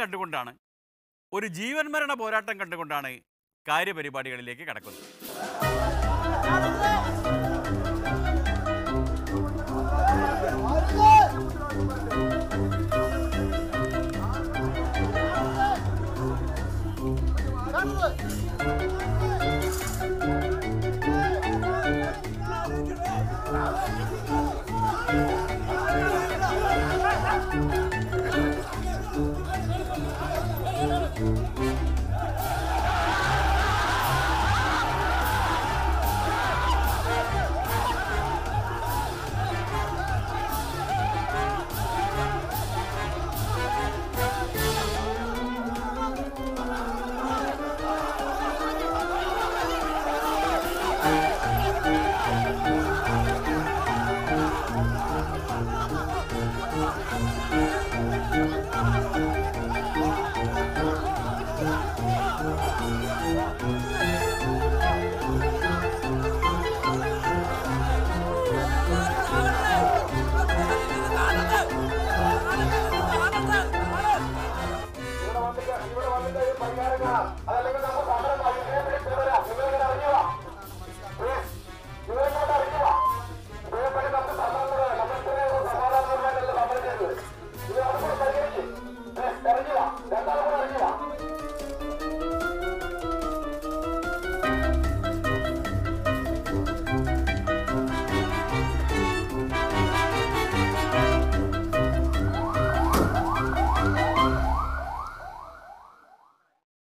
കണ്ടുകൊണ്ടാണ്, ഒരു ജീവൻ മരണ പോരാട്ടം കണ്ടുകൊണ്ടാണ് കാര്യപരിപാടികളിലേക്ക് കടക്കുന്നത്.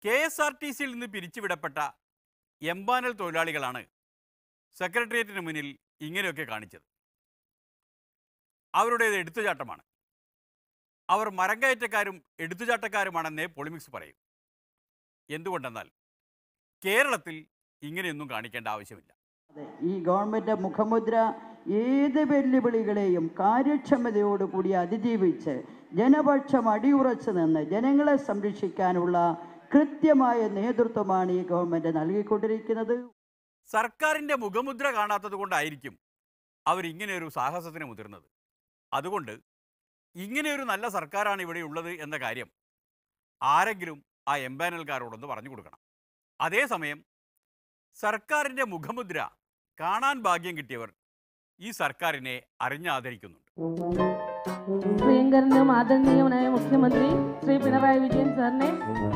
KSRTCയിൽ നിന്ന് പിരിച്ചുവിടപ്പെട്ട എംപാനൽ തൊഴിലാളികളാണ് സെക്രട്ടേറിയറ്റിന് മുന്നിൽ ഇങ്ങനെയൊക്കെ കാണിച്ചത്. അവരുടേത് എടുത്തുചാട്ടമാണ്. അവർ മരംകയറ്റക്കാരും എടുത്തുചാട്ടക്കാരുമാണെന്നേ പൊളിമിക്സ് പറയും. എന്തുകൊണ്ടെന്നാൽ കേരളത്തിൽ ഇങ്ങനെയൊന്നും കാണിക്കേണ്ട ആവശ്യമില്ല. ഈ ഗവൺമെൻറ് മുഖമുദ്ര ഏത് വെല്ലുവിളികളെയും കാര്യക്ഷമതയോടുകൂടി അതിജീവിച്ച് ജനപക്ഷം അടിയുറച്ചു നിന്ന് ജനങ്ങളെ സംരക്ഷിക്കാനുള്ള കൃത്യമായ നേതൃത്വമാണ് ഈ ഗവൺമെൻറ് നൽകിക്കൊണ്ടിരിക്കുന്നത്. സർക്കാരിൻ്റെ മുഖമുദ്ര കാണാത്തത് കൊണ്ടായിരിക്കും അവരിങ്ങനെയൊരു സാഹസത്തിന് മുതിർന്നത്. അതുകൊണ്ട് ഇങ്ങനെയൊരു നല്ല സർക്കാരാണ് ഇവിടെ ഉള്ളത് എന്ന കാര്യം ആരെങ്കിലും ആ എംപാനൽക്കാരോടൊന്ന് പറഞ്ഞു കൊടുക്കണം. അതേസമയം സർക്കാരിൻ്റെ മുഖമുദ്ര കാണാൻ ഭാഗ്യം കിട്ടിയവർ ഈ സർക്കാരിനെ അറിഞ്ഞാദരിക്കുന്നുണ്ട്. പ്രിയങ്കരനും ആദരണീയനായ മുഖ്യമന്ത്രി ശ്രീ പിണറായി വിജയൻ സാറിനെ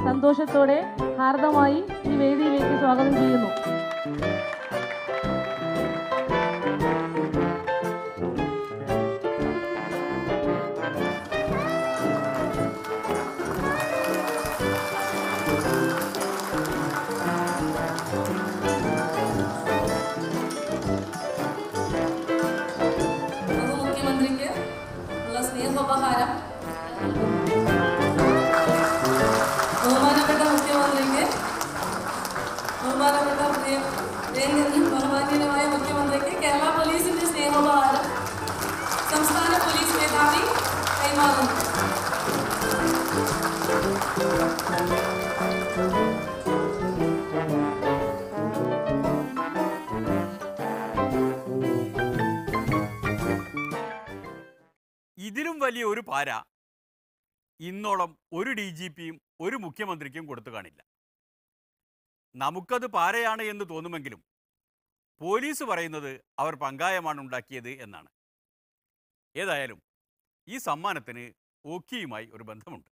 സന്തോഷത്തോടെ ഹാർദമായി ഈ വേദിയിലേക്ക് സ്വാഗതം ചെയ്യുന്നു. സ്നേഹോപഹാരം ബഹുമാനപ്പെട്ട മുഖ്യമന്ത്രിക്ക്, ബഹുമാന്യനായ മുഖ്യമന്ത്രിക്ക് കേരള പോലീസിന്റെ സ്നേഹോപഹാരം സംസ്ഥാന പോലീസ് മേധാവി കൈമാറുന്നു. ഇതിലും വലിയ ഒരു പാര ഇന്നോളം ഒരു DGPയും ഒരു മുഖ്യമന്ത്രിക്കും കൊടുത്തു കാണില്ല. നമുക്കത് പാരയാണ് എന്ന് തോന്നുമെങ്കിലും പോലീസ് പറയുന്നത് അവർ പങ്കായമാണ് ഉണ്ടാക്കിയത് എന്നാണ്. ഏതായാലും ഈ സമ്മാനത്തിന് ഓഖിയുമായി ഒരു ബന്ധമുണ്ട്.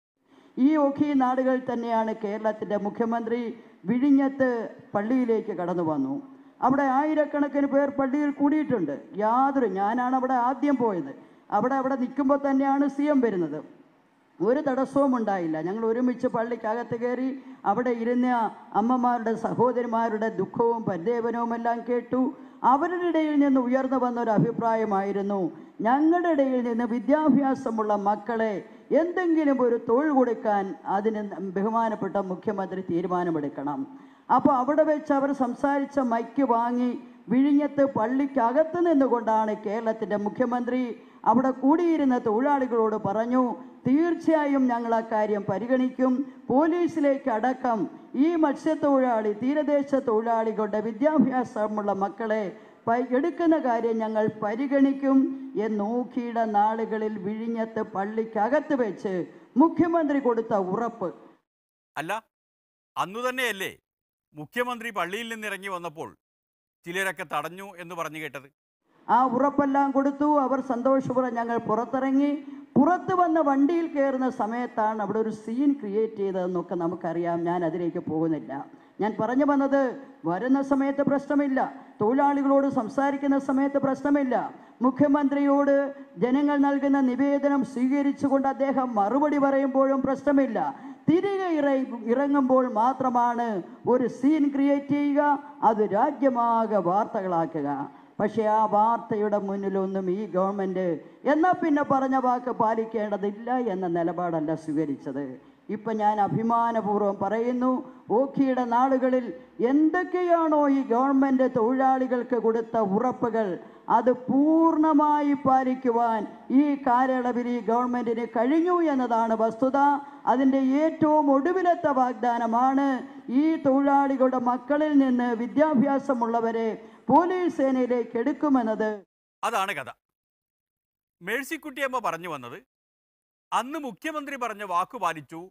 ഈ ഓഖി നാടുകൾ തന്നെയാണ് കേരളത്തിൻ്റെ മുഖ്യമന്ത്രി വിഴിഞ്ഞത്ത് പള്ളിയിലേക്ക് കടന്നു വന്നു. അവിടെ ആയിരക്കണക്കിന് പേർ പള്ളിയിൽ കൂടിയിട്ടുണ്ട്. ഞാനാണ് അവിടെ ആദ്യം പോയത്. അവിടെ നിൽക്കുമ്പോൾ തന്നെയാണ് CM വരുന്നത്. ഒരു തടസ്സവും ഉണ്ടായില്ല. ഞങ്ങൾ ഒരുമിച്ച് പള്ളിക്കകത്ത് കയറി അവിടെ ഇരുന്ന അമ്മമാരുടെ സഹോദരിമാരുടെ ദുഃഖവും പരിദേവനവും എല്ലാം കേട്ടു. അവരുടെ ഇടയിൽ നിന്ന് ഉയർന്നു വന്നൊരു അഭിപ്രായമായിരുന്നു, ഞങ്ങളുടെ ഇടയിൽ നിന്ന് വിദ്യാഭ്യാസമുള്ള മക്കളെ എന്തെങ്കിലും ഒരു തൊഴിൽ കൊടുക്കാൻ അതിന് ബഹുമാനപ്പെട്ട മുഖ്യമന്ത്രി തീരുമാനമെടുക്കണം. അപ്പോൾ അവിടെ വെച്ച് അവർ സംസാരിച്ച മൈക്ക് വാങ്ങി വിഴിഞ്ഞത്ത് പള്ളിക്കകത്ത് നിന്നുകൊണ്ടാണ് കേരളത്തിൻ്റെ മുഖ്യമന്ത്രി അവിടെ കൂടിയിരുന്ന തൊഴിലാളികളോട് പറഞ്ഞു, തീർച്ചയായും ഞങ്ങൾ ആ കാര്യം പരിഗണിക്കും. പോലീസിലേക്ക് അടക്കം ഈ മത്സ്യത്തൊഴിലാളി തീരദേശ തൊഴിലാളികളുടെ വിദ്യാഭ്യാസമുള്ള മക്കളെ എടുക്കുന്ന കാര്യം ഞങ്ങൾ പരിഗണിക്കും എന്ന് ഓഖിയുടെ നാളുകളിൽ വിഴിഞ്ഞത്ത് പള്ളിക്കകത്ത് വെച്ച് മുഖ്യമന്ത്രി കൊടുത്ത ഉറപ്പ്. അല്ല, അന്നു തന്നെയല്ലേ മുഖ്യമന്ത്രി പള്ളിയിൽ നിന്നിറങ്ങി വന്നപ്പോൾ ചിലരൊക്കെ തടഞ്ഞു എന്ന് പറഞ്ഞു കേട്ടത്? ആ ഉറപ്പെല്ലാം കൊടുത്തു. അവർ സന്തോഷപൂർവ്വം ഞങ്ങൾ പുറത്തിറങ്ങി. പുറത്ത് വന്ന വണ്ടിയിൽ കയറുന്ന സമയത്താണ് അവിടെ ഒരു സീൻ ക്രിയേറ്റ് ചെയ്തതെന്നൊക്കെ നമുക്കറിയാം. ഞാൻ അതിലേക്ക് പോകുന്നില്ല. ഞാൻ പറഞ്ഞു വന്നത്, വരുന്ന സമയത്ത് പ്രശ്നമില്ല, തൊഴിലാളികളോട് സംസാരിക്കുന്ന സമയത്ത് പ്രശ്നമില്ല, മുഖ്യമന്ത്രിയോട് ജനങ്ങൾ നൽകുന്ന നിവേദനം സ്വീകരിച്ചുകൊണ്ട് അദ്ദേഹം മറുപടി പറയുമ്പോഴും പ്രശ്നമില്ല. തിരികെ ഇറങ്ങുമ്പോൾ മാത്രമാണ് ഒരു സീൻ ക്രിയേറ്റ് ചെയ്യുക, അത് രാജ്യമാകെ വാർത്തകളാക്കുക. പക്ഷേ ആ വാർത്തയുടെ മുന്നിലൊന്നും ഈ ഗവൺമെൻറ് എന്നാൽ പിന്നെ പറഞ്ഞ വാക്ക് പാലിക്കേണ്ടതില്ല എന്ന നിലപാടല്ല സ്വീകരിച്ചത്. ഇപ്പം ഞാൻ അഭിമാനപൂർവ്വം പറയുന്നു, ഓഖിയുടെ നാളുകളിൽ എന്തൊക്കെയാണോ ഈ ഗവൺമെൻറ് തൊഴിലാളികൾക്ക് കൊടുത്ത ഉറപ്പുകൾ, അത് പൂർണ്ണമായി പാലിക്കുവാൻ ഈ കാലയളവിൽ ഈ ഗവൺമെൻറ്റിന് കഴിഞ്ഞു എന്നതാണ് വസ്തുത. അതിൻ്റെ ഏറ്റവും ഒടുവിലത്തെ വാഗ്ദാനമാണ് ഈ തൊഴിലാളികളുടെ മക്കളിൽ നിന്ന് വിദ്യാഭ്യാസമുള്ളവരെ പോലീസ് സേനയിലേക്ക് എടുക്കുമെന്നത്. അതാണ് കഥ. മേഴ്സിക്കുട്ടിയമ്മ പറഞ്ഞു വന്നത്, അന്ന് മുഖ്യമന്ത്രി പറഞ്ഞ വാക്കു പാലിച്ചു,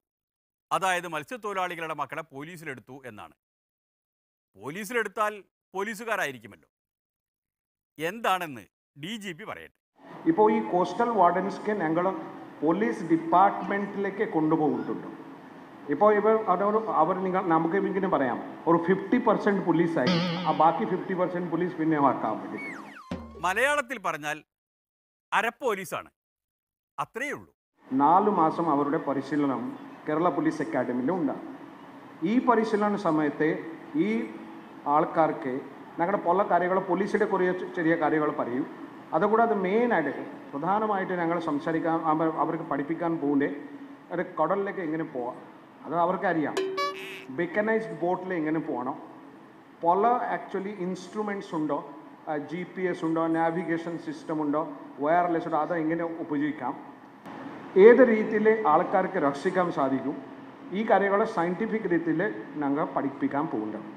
അതായത് മത്സ്യത്തൊഴിലാളികളുടെ മക്കളെ പോലീസിലെടുത്തു എന്നാണ്. പോലീസിലെടുത്താൽ പോലീസുകാരായിരിക്കുമല്ലോ. എന്താണെന്ന് DGP പറയട്ടെ. ഇപ്പോൾ ഈ കോസ്റ്റൽ വാർഡൻസ്ക്ക് ഞങ്ങൾ പോലീസ് ഡിപ്പാർട്ട്മെൻറ്റിലേക്ക് കൊണ്ടുപോയിട്ടുണ്ട്. ഇപ്പോൾ അവർ നമുക്ക് ഇങ്ങനെ പറയാം, ഒരു 50% പോലീസായി, ആ ബാക്കി 50% പോലീസ് പിന്നെ ആക്കാൻ വേണ്ടി. മലയാളത്തിൽ പറഞ്ഞാൽ അരപ്പോലീസാണ്, അത്രയേ ഉള്ളൂ. 4 മാസം അവരുടെ പരിശീലനം കേരള പോലീസ് അക്കാഡമിയിലും ഉണ്ടാകും. ഈ പരിശീലന സമയത്ത് ഈ ആൾക്കാർക്ക് ഞങ്ങളുടെ പല കാര്യങ്ങൾ, പോലീസിൻ്റെ കുറേ ചെറിയ കാര്യങ്ങൾ പറയും. അതുകൂടാതെ മെയിനായിട്ട് പ്രധാനമായിട്ട് ഞങ്ങൾ സംസാരിക്കാൻ അവർക്ക് പഠിപ്പിക്കാൻ പോകുന്നത് കടലിലേക്ക് എങ്ങനെ പോവാം, അത് അവർക്കറിയാം. മെക്കനൈസ്ഡ് ബോട്ടിൽ എങ്ങനെ പോകണം, പല ആക്ച്വലി ഇൻസ്ട്രുമെൻറ്റ്സ് ഉണ്ടോ, GPS ഉണ്ടോ, നാവിഗേഷൻ സിസ്റ്റം ഉണ്ടോ, വയർലെസ് ഉണ്ടോ, അത് എങ്ങനെ ഉപയോഗിക്കാം, ഏത് രീതിയിൽ ആൾക്കാർക്ക് രക്ഷിക്കാൻ സാധിക്കും, ഈ കാര്യങ്ങൾ സയൻറ്റിഫിക് രീതിയിൽ ഞങ്ങൾ പഠിപ്പിക്കാൻ പോകുന്നുണ്ട്.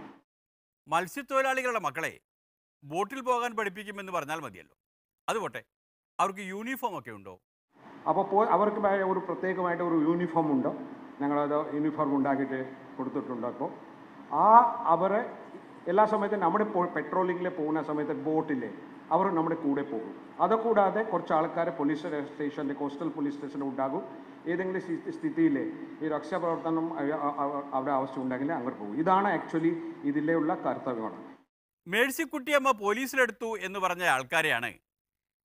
മത്സ്യത്തൊഴിലാളികളുടെ മക്കളെ ബോട്ടിൽ പോകാൻ പഠിപ്പിക്കുമെന്ന് പറഞ്ഞാൽ മതിയല്ലോ. അതുപോട്ടെ, അവർക്ക് യൂണിഫോം ഒക്കെ ഉണ്ടോ? അപ്പോൾ അവർക്ക് ഒരു പ്രത്യേകമായിട്ട് ഒരു യൂണിഫോം ഉണ്ടോ, ഞങ്ങളത് യൂണിഫോം ഉണ്ടാക്കിയിട്ട് കൊടുത്തിട്ടുണ്ട്. അപ്പോൾ അവരെ എല്ലാ സമയത്തും നമ്മുടെ പെട്രോളിങ്ങിൽ പോകുന്ന സമയത്ത് ബോട്ടിൽ അവർ നമ്മുടെ കൂടെ പോകും. അതുകൂടാതെ കുറച്ച് ആൾക്കാർ പോലീസ് സ്റ്റേഷൻ്റെ, കോസ്റ്റൽ പോലീസ് സ്റ്റേഷനിൽ ഉണ്ടാകും. ഏതെങ്കിലും സ്ഥിതിയിൽ ഈ രക്ഷാപ്രവർത്തനം അവിടെ ആവശ്യമുണ്ടെങ്കിൽ അങ്ങോട്ട് പോകും. ഇതാണ് ആക്ച്വലി ഇതിലുള്ള കർത്തവ്യമാണ്. മേഴ്സിക്കുട്ടിയമ്മ പോലീസിലെടുത്തു എന്ന് പറഞ്ഞ ആൾക്കാരെയാണ്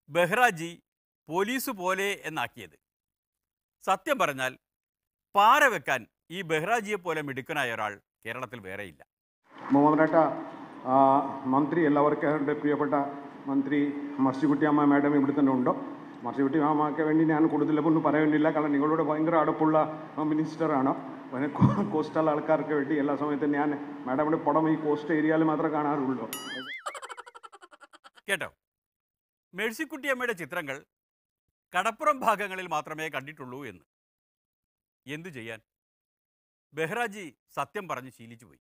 ബെഹ്റാജി പോലീസ് പോലെ എന്നാക്കിയത്. സത്യം പറഞ്ഞാൽ പാര വെക്കാൻ ഈ ബെഹ്റാജിയെ പോലെ മിടുക്കനായ ഒരാൾ കേരളത്തിൽ വേറെയില്ല. ബഹുമാനപ്പെട്ട മന്ത്രി, എല്ലാവർക്കും പ്രിയപ്പെട്ട മന്ത്രി മർസിക്കുട്ടിയമ്മ മാഡം ഇവിടെ തന്നെ ഉണ്ടോ? മർസിക്കുട്ടിയമ്മയ്ക്ക് വേണ്ടി ഞാൻ കൂടുതലൊന്നും പറയുന്നില്ല, കാരണം നിങ്ങളോട് ഭയങ്കര അടുപ്പുള്ള മിനിസ്റ്ററാണ്. പിന്നെ കോസ്റ്റൽ ആൾക്കാർക്ക് വേണ്ടി എല്ലാ സമയത്തും ഞാൻ മാഡമിൻ്റെ പടം ഈ കോസ്റ്റ് ഏരിയയിൽ മാത്രമേ കാണാറുള്ളൂ. കേട്ടോ, മേഴ്സിക്കുട്ടിയമ്മയുടെ ചിത്രങ്ങൾ കടപ്പുറം ഭാഗങ്ങളിൽ മാത്രമേ കണ്ടിട്ടുള്ളൂ എന്ന്. എന്തു ചെയ്യാൻ, ബെഹ്റാജി സത്യം പറഞ്ഞ് ശീലിച്ചു പോയി.